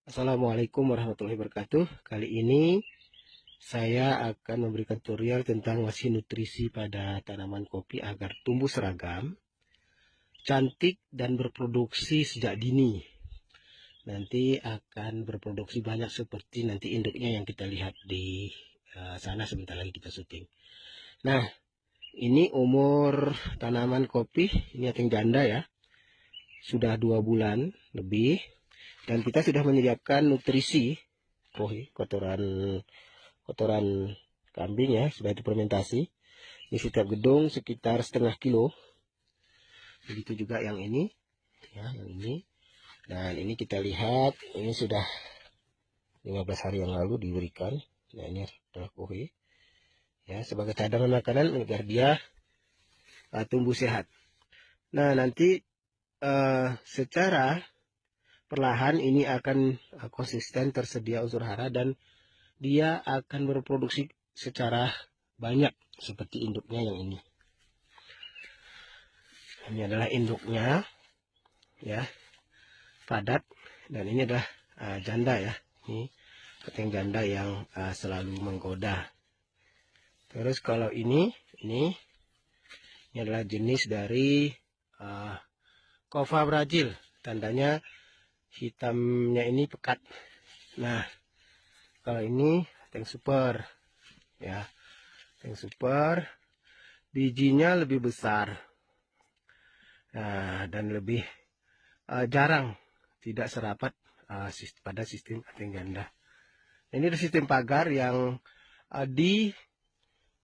Assalamualaikum warahmatullahi wabarakatuh. Kali ini saya akan memberikan tutorial tentang ngasih nutrisi pada tanaman kopi agar tumbuh seragam, cantik, dan berproduksi sejak dini. Nanti akan berproduksi banyak seperti nanti induknya yang kita lihat di sana sebentar lagi kita syuting. Nah, ini umur tanaman kopi, ini yang janda ya. Sudah 2 bulan lebih. Dan kita sudah menyediakan nutrisi, kotoran kambing ya, sudah difermentasi. Ini setiap gedung sekitar setengah kilo. Begitu juga yang ini, ya, yang ini. Dan ini kita lihat, ini sudah 15 hari yang lalu diberikan. Nah, ini adalah kopi, ya, sebagai cadangan makanan agar dia tumbuh sehat. Nah, nanti secara perlahan ini akan konsisten tersedia unsur hara dan dia akan berproduksi secara banyak seperti induknya yang ini. Ini adalah induknya ya, padat, dan ini adalah janda ya. Ini keteng janda yang selalu menggoda. Terus kalau ini adalah jenis dari Kova Brazil, tandanya hitamnya ini pekat. Nah, kalau ini tank super ya, tank super, bijinya lebih besar, dan lebih jarang, tidak serapat pada sistem tank ganda. Ini ada sistem pagar yang